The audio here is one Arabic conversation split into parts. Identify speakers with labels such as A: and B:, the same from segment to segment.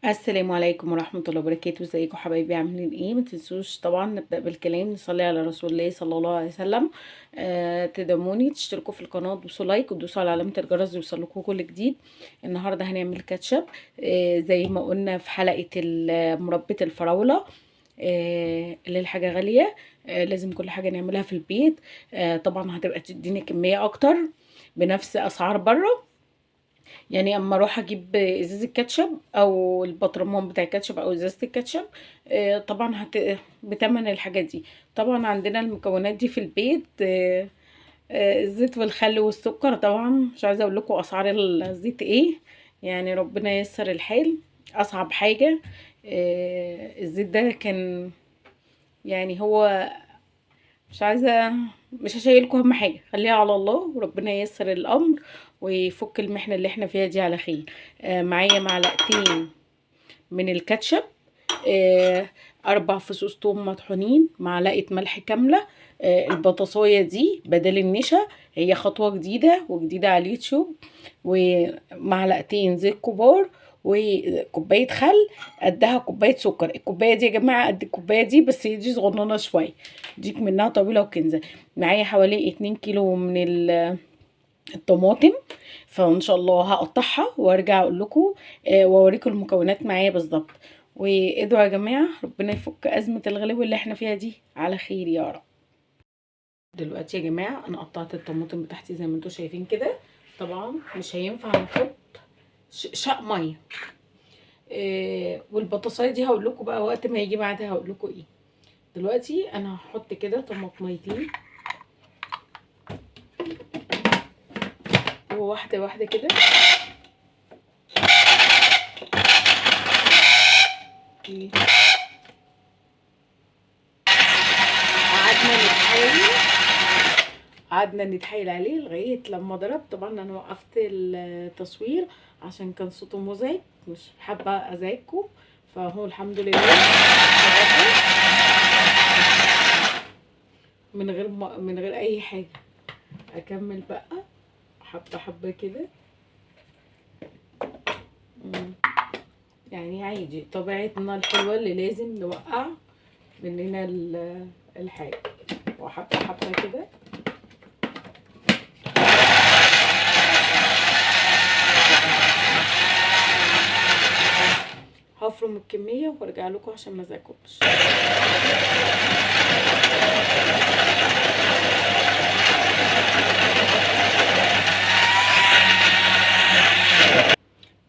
A: السلام عليكم ورحمة الله وبركاته. ازيكم حبايبي؟ عاملين ايه؟ ما تنسوش طبعا نبدأ بالكلام، نصلي على رسول الله صلى الله عليه وسلم. تدعموني، تشتركوا في القناة، تدوسوا لايك وتدوسوا على علامة الجرس يوصلكم كل جديد. النهاردة هنعمل كاتشب زي ما قلنا في حلقة مربى الفراولة. اللي الحاجة غالية، لازم كل حاجة نعملها في البيت. طبعا هتبقى تديني كمية اكتر بنفس اسعار بره. يعني اما اروح اجيب ازازه كاتشب او البطرمان بتاع الكاتشب او ازازه الكاتشب، طبعا بتمن الحاجات دي. طبعا عندنا المكونات دي في البيت، الزيت والخل والسكر. طبعا مش عايزه اقول لكم اسعار الزيت ايه، يعني ربنا ييسر الحال. اصعب حاجه الزيت ده كان، يعني هو مش هشيلكوا اهم حاجه، خليها على الله وربنا ييسر الامر ويفك المحنه اللي احنا فيها دي على خير. معايا معلقتين من الكاتشب، 4 فصوص توم مطحونين، معلقه ملح كامله. البطاطسايه دي بدل النشا، هي خطوه جديده وجديده على اليوتيوب. ومعلقتين زيت كبار وكوبايه خل، قدها كوبايه سكر. الكوبايه دي يا جماعه قد الكوبايه دي، بس هي دي صغننه شويه، ديك منها طويله وكنزه. معايا حوالي 2 كيلو من الطماطم، فان شاء الله هقطعها وارجع اقول لكم واوريكم المكونات معايا بالظبط. وادعوا يا جماعه ربنا يفك ازمه الغلو اللي احنا فيها دي على خير يا رب. دلوقتي يا جماعه انا قطعت الطماطم بتاعتي زي ما انتم شايفين كده. طبعا مش هينفع نحط شق ميه. والبطاطسايه دي هقول لكم بقى وقت ما يجي بعدها هقول لكم ايه. دلوقتي انا هحط كده طماطميتين وواحده واحده كده. قعدنا نتحايل عليه لغايه لما ضرب. طبعا انا وقفت التصوير عشان كان صوته مزعج، مش حابه ازعجكم، فهو الحمد لله من غير اي حاجه. اكمل بقى حبه حبه كده. يعني عادي طبيعتنا الحلوه اللي لازم نوقع مننا الحاجه، وحبه حبه كده. هفرم الكميه وارجع لكم عشان ما ازعجكمش.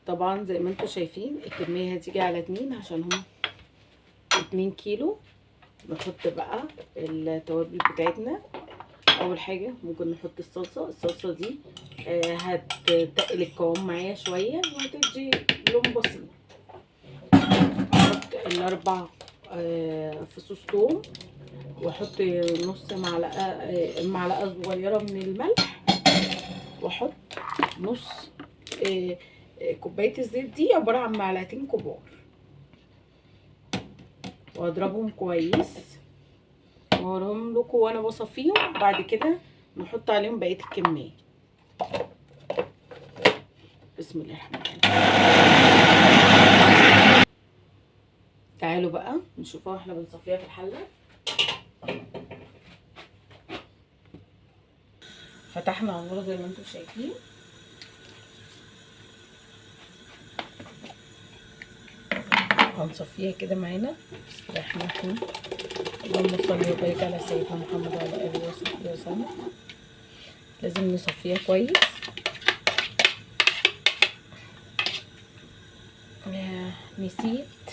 A: طبعا زي ما انتم شايفين الكميه هتيجي على 2 عشان هم 2 كيلو. نحط بقى التوابل بتاعتنا. اول حاجه ممكن نحط الصلصه دي هتتقل القوام معايا شويه وهتدي لون بسيط. احط ال4 فصوص ثوم، واحط نص معلقه صغيره من الملح، واحط نص كوبايه الزيت دي عباره عن معلقتين كبار، واضربهم كويس واوريهم لكم وانا بصفيهم. بعد كده نحط عليهم بقيه الكميه. بسم الله الرحمن الرحيم. تعالوا بقى نشوفها واحنا بنصفيها في الحله. فتحنا على النار زي ما انتم شايفين. هنصفيها كده معانا. بسم الله الرحمن الرحيم. اللهم صل وبارك على سيدنا محمد وعلى اله وصحبه وسلم. لازم نصفيها كويس. نسيت،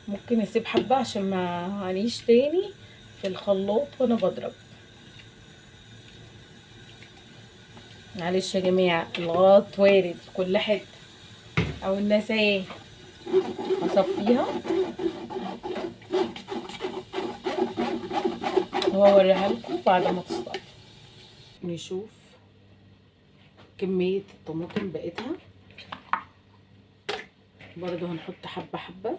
A: ممكن اسيب حبه عشان ما هنيش تاني في الخلاط وانا بضرب. معلش يا جماعه، الغلط وارد في كل حته او النساء. هصفيها وهوريها لكم بعد ما تصفى. نشوف كميه الطماطم بقيتها. برضو هنحط حبه حبه.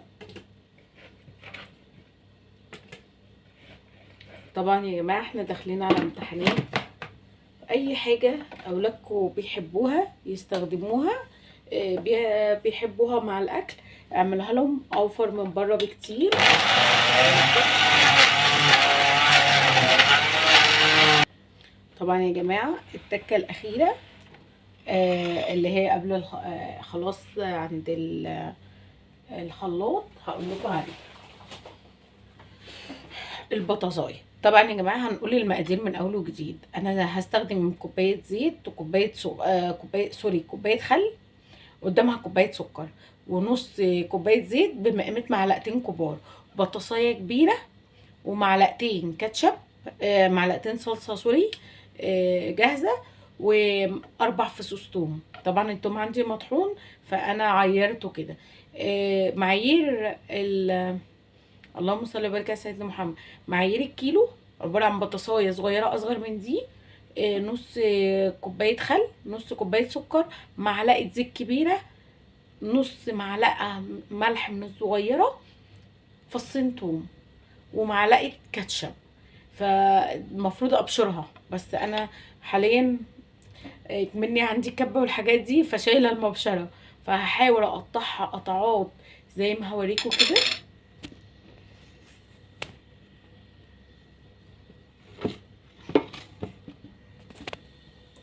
A: طبعا يا جماعه احنا داخلين على امتحانات، اي حاجه اولادكم بيحبوها يستخدموها بيحبوها مع الاكل، اعملها لهم اوفر من بره بكتير. طبعا يا جماعه التكه الاخيره اللي هي قبل خلاص عند الخلاط هقول لكم عليه. البطاطايه طبعا يا جماعه هنقول المقادير من اول وجديد. انا هستخدم كوبايه زيت وكوبايه كوبايه خل، قدامها كوبايه سكر، ونص كوبايه زيت بمقامه معلقتين كبار، بطاطسايه كبيره، ومعلقتين كاتشب، معلقتين صلصه سوري جاهزه، واربع فصوص توم. طبعا التوم عندي مطحون فانا عيرته كده. معايير اللهم صل وبارك على سيدنا محمد. معايير الكيلو عباره عن بطاطسايه صغيره اصغر من دي، نص كوبايه خل، نص كوبايه سكر، معلقه زيت كبيره، نص معلقه ملح من الصغيره، فصين توم، ومعلقه كاتشب. فالمفروض ابشرها، بس انا حاليا مني عندي كبه والحاجات دي فشايله المبشره، فهحاول اقطعها قطعات زي ما هوريكم كده.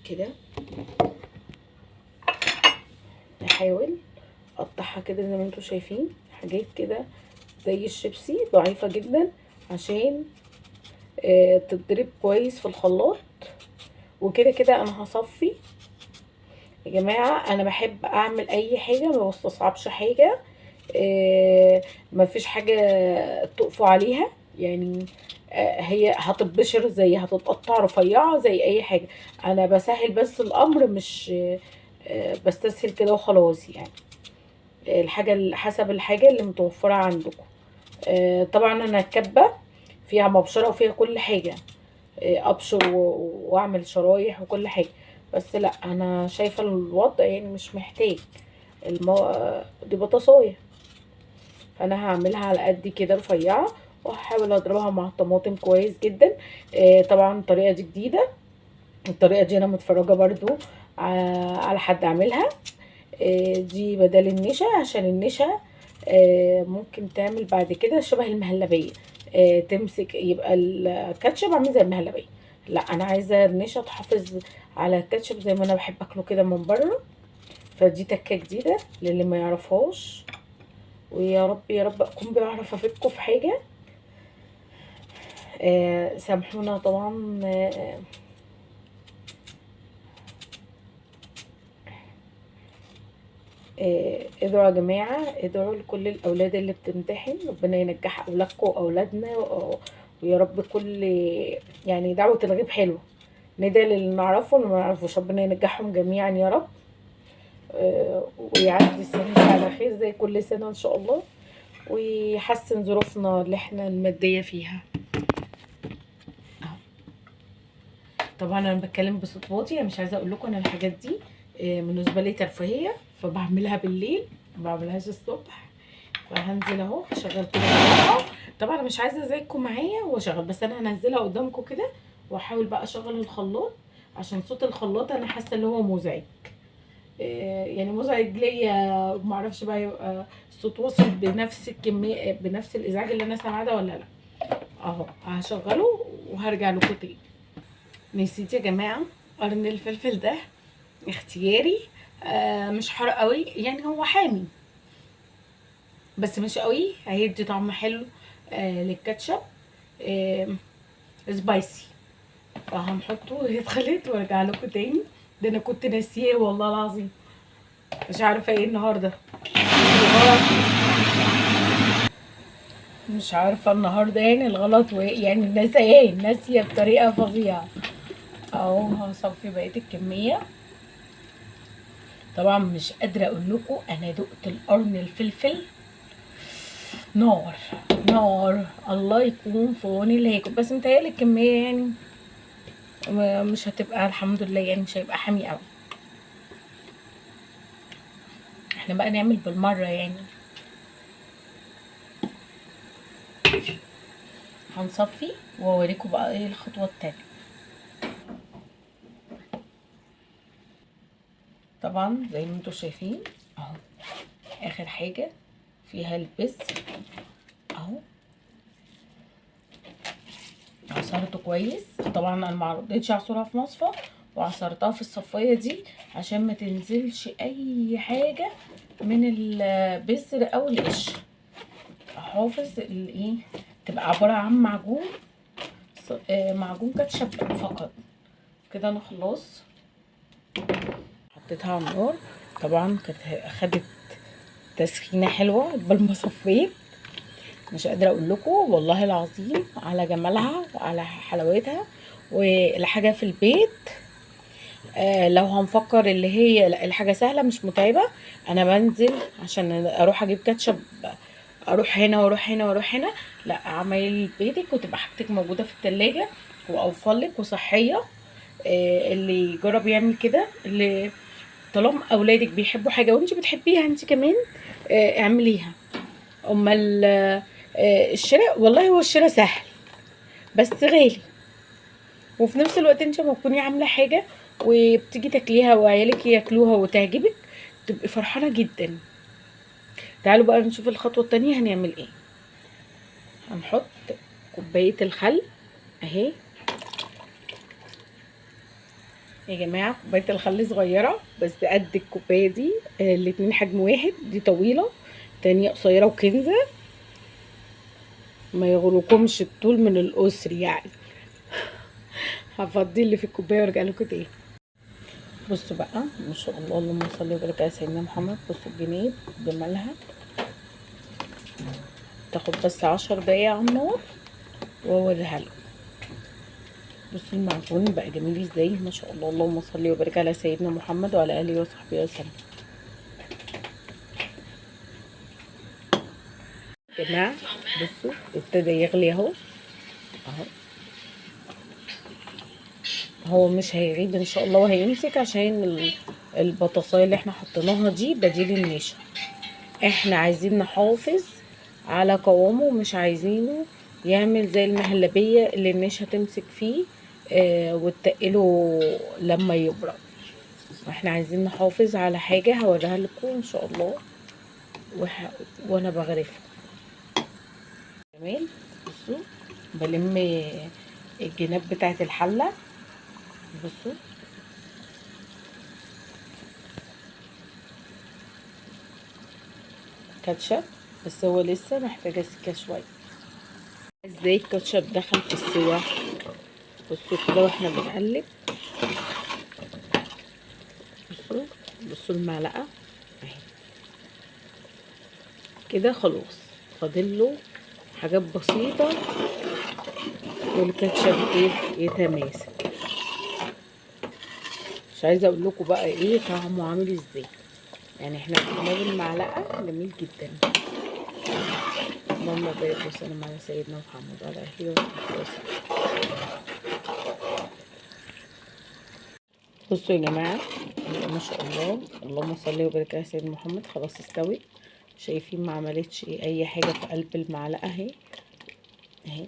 A: كده هحاول اقطعها كده زي ما انتم شايفين، حاجات كده زي الشيبسي ضعيفه جدا عشان تتضرب كويس في الخلاط. وكده كده انا هصفي يا جماعه. انا بحب اعمل اي حاجه ما بستصعبش حاجه، ما فيش حاجه تقفوا عليها يعني. هي هتتبشر زي هتتقطع رفيعه زي اي حاجه. انا بسهل بس الامر، مش بستسهل كده وخلاص يعني. الحاجه حسب الحاجه اللي متوفره عندكم. طبعا انا الكبه فيها مبشره وفيها كل حاجه، ابشر واعمل شرايح وكل حاجه. بس لا انا شايفه الوضع يعني مش محتاج دي بطاطسايه، فانا هعملها على قد كده رفيعه، وهحاول اضربها مع الطماطم كويس جدا. طبعا الطريقه دي جديده، الطريقه دي انا متفرجه برضو على حد عاملها. دي بدل النشا، عشان النشا ممكن تعمل بعد كده شبه المهلبيه، تمسك يبقى الكاتشب عامل زي المهلبيه. لا انا عايزه النشا تحافظ على الكاتشب زي ما انا بحب اكله كده من بره. فدي تكه جديده للي ما يعرفهاش، ويا رب يا رب اكون بعرف افيدكم في حاجه. سامحونا طبعا. ادعوا يا جماعة، ادعوا لكل الأولاد اللي بتمتحن، ربنا ينجح أولادكم وأولادنا، ويا رب كل يعني دعوة الغيب حلوة. ندعي للي نعرفه واللي ما نعرفوش، ربنا ينجحهم جميعا يا رب. ويعدي السنة دي على خير زي كل سنة إن شاء الله، ويحسن ظروفنا اللي احنا المادية فيها. طبعا انا بتكلم بصوت واطي، انا مش عايزه اقول لكم انا الحاجات دي بالنسبه لي ترفيهيه، فبعملها بالليل ما بعملهاش الصبح. فهنزل اهو هشغل كده طبعا انا مش عايزه ازعجكم معايا واشغل، بس انا هنزلها قدامكم كده، واحاول بقى اشغل الخلاط عشان صوت الخلاط انا حاسه ان هو مزعج. يعني مزعج ليا، ما اعرفش بقى يبقى الصوت واصل بنفس الكميه بنفس الازعاج اللي انا سامعاه ده ولا لا. اهو هشغله وهرجع لكم تاني. نسيت يا جماعه قرن الفلفل ده اختياري، مش حار قوي يعني، هو حامي بس مش قوي، هيدي طعم حلو للكاتشب، آه سبايسي. فهنحطه ويتخلط وارجع لكم تاني. ده انا كنت ناسياه والله العظيم، مش عارفه ايه النهارده الغلط. مش عارفه النهارده يعني الغلط يعني ناسيه بطريقه فظيعه. اهو هصفي بقيه الكميه. طبعا مش قادره اقول لكم انا دقت القرن الفلفل نار نار. الله يكون في عون اللي هياكل، بس متهيألي الكميه يعني مش هتبقى الحمد لله يعني مش هيبقى حامي قوي. احنا بقى نعمل بالمره يعني. هنصفي واوريكم بقى ايه الخطوه التانية. طبعا زي ما انتم شايفين اهو اخر حاجه فيها البذر اهو. عصرته كويس، طبعا انا ما رضيتش اعصرها في مصفى وعصرتها في الصفايه دي عشان ما تنزلش اي حاجه من البذر او القشر. احافظ الايه، تبقى عباره عن معجون معجون كاتشب فقط. كده انا خلاص حطيتها على النار. طبعا كانت اخدت تسخينه حلوه قبل ما صفيت، مش قادره اقول لكم والله العظيم على جمالها وعلى حلاوتها. والحاجه في البيت لو هنفكر اللي هي الحاجه سهله مش متعبه، انا بنزل عشان اروح اجيب كاتشب، اروح هنا واروح هنا واروح هنا. لا، عمايل بيتك وتبقى حاجتك موجوده في التلاجة واوفر لك وصحيه. اللي يجرب يعمل كده، اللي طالما اولادك بيحبوا حاجه وانت بتحبيها انت كمان اعمليها. امال الشراء، والله هو الشراء سهل بس غالي، وفي نفس الوقت انت لما تكوني عامله حاجه وبتيجي تاكليها وعيالك ياكلوها وتعجبك تبقي فرحانه جدا. تعالوا بقى نشوف الخطوه التانية هنعمل ايه. هنحط كوبايه الخل اهي يا جماعه، كوبايه الخل صغيره بس قد الكوبايه دي، الاتنين حجم واحد، دي طويله تانية قصيره وكنزه، ما يغركمش الطول من القصر يعني. هفضي اللي في الكوبايه وارجع لكم تاني. بصوا بقى ما شاء الله، اللهم صل وبارك على سيدنا محمد. بصوا الجنيه جمالها، تاخد بس 10 دقايق على النار واوريها لكم. بصوا المعجون بقى جميل ازاي ما شاء الله، اللهم صل وبارك على سيدنا محمد وعلى اله وصحبه وسلم. يا جماعه بصوا ابتدى يغلي اهو اهو. هو مش هيغيب ان شاء الله وهيمسك عشان البطاطسايه اللي احنا حطيناها دي بديل النشا. احنا عايزين نحافظ على قوامه ومش عايزينه يعمل زي المهلبيه اللي النشا تمسك فيه وتقله لما يبرد. احنا عايزين نحافظ على حاجه هوريها لكم ان شاء الله وانا بغرفها كمان. بصوا بلم الجناب بتاعت الحله. بصوا كاتشب بس هو لسه محتاجه سكه شويه. ازاي الكاتشب دخل في السوا؟ بصوا كده واحنا بنقلب، بصوا بصوا المعلقه اهي كده خلاص، فاضل له حاجات بسيطه والكاتشب ايه يتماسك. مش عايزه اقول لكم بقى ايه طعمه عامل ازاي، يعني احنا عملناه بالمعلقه جميل جدا. اللهم بارك وسلم على سيدنا محمد وعلى اله وصحبه وسلم. بصوا يا جماعه ما شاء الله، اللهم صل وبارك على سيدنا محمد. خلاص استوت، شايفين ما عملتش اي حاجه في قلب المعلقه اهي اهي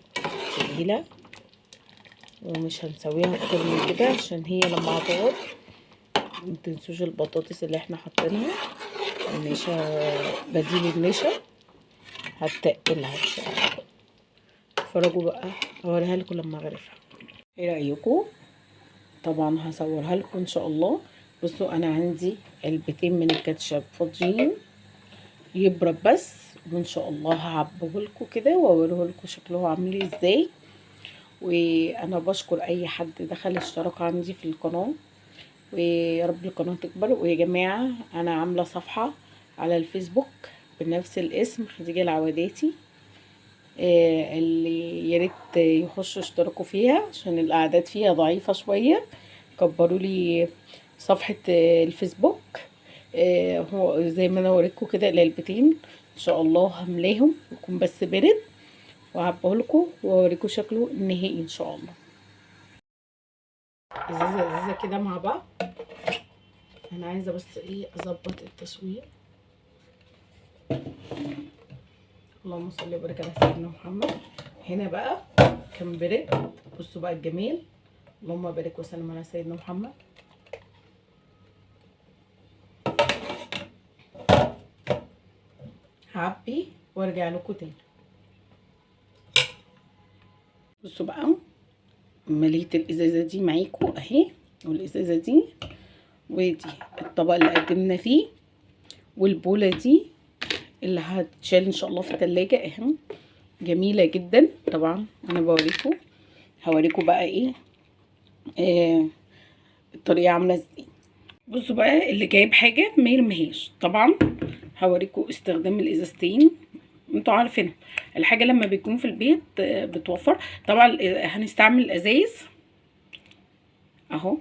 A: تقيله، ومش هنسويها اكتر من كده عشان هي لما هتقعد متنسوش البطاطس اللي احنا حاطينها النشا بديل النشا هتقلها ان شاء الله. اتفرجوا بقى هوريها لكم لما اغرفها. ايه رايكم؟ طبعا هصورها لكم ان شاء الله. بصوا انا عندي علبتين من الكاتشب فاضيين يبرد بس، وان شاء الله هعبيه لكم كده واوريه لكم شكله عامل ازاي. وانا بشكر اي حد دخل اشترك عندي في القناه، ويا رب القناه تكبر. ويا جماعه انا عامله صفحه على الفيسبوك بنفس الاسم خديجه العواداتي، اللي ياريت يخشوا اشتركوا فيها عشان الاعداد فيها ضعيفه شويه. كبروا لي صفحه الفيسبوك. هو زي ما انا وريتكم كده العلبتين ان شاء الله هملاهم يكون بس برد وهعبيه لكم واوريكم شكله النهائي ان شاء الله. ازازه ازازه كده مع بعض. انا عايزه بس ايه اظبط التسويه. اللهم صل وبارك على سيدنا محمد. هنا بقى كان برد، بصوا بقى الجميل. اللهم بارك وسلم على سيدنا محمد. هعبي وارجع لكم تاني. بصوا بقى، مليت الازازه دي معاكم اهي، والازازه دي، ودي الطبق اللي قدمنا فيه، والبوله دي اللي هتشال ان شاء الله في التلاجة اهي، جميله جدا. طبعا انا هوريكم بقى ايه الطريقه عامله ازاي. بصوا بقى، اللي جايب حاجه ما يرميهاش. طبعا هوريكم استخدام الازازتين، انتوا عارفين الحاجه لما بيكون في البيت بتوفر. طبعا هنستعمل الازايز اهو،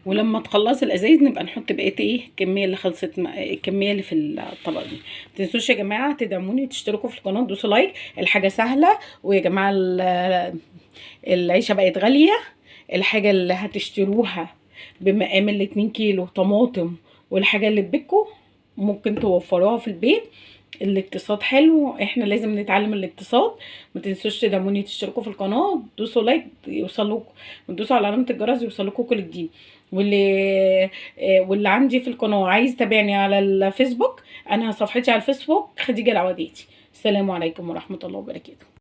A: ولما تخلص الازايز نبقى نحط بقيه الكميه اللي خلصت، الكميه اللي في الطبق دي. متنسوش يا جماعه تدعموني وتشتركوا في القناه، دوسوا لايك. الحاجه سهله، ويا جماعه العيشه بقت غاليه. الحاجه اللي هتشتروها بمقام ال2 كيلو طماطم، والحاجه اللي تبكوا ممكن توفروها في البيت. الاقتصاد حلو، احنا لازم نتعلم الاقتصاد. ما تنسوش تدعموني، تشتركوا في القناه، دوسوا لايك يوصلوكوا، وتدوسوا على علامه الجرس يوصلوكوا كل جديد. واللي عندي في القناه عايز تابعني على الفيسبوك، انا صفحتي على الفيسبوك خديجه العواديتي. السلام عليكم ورحمه الله وبركاته.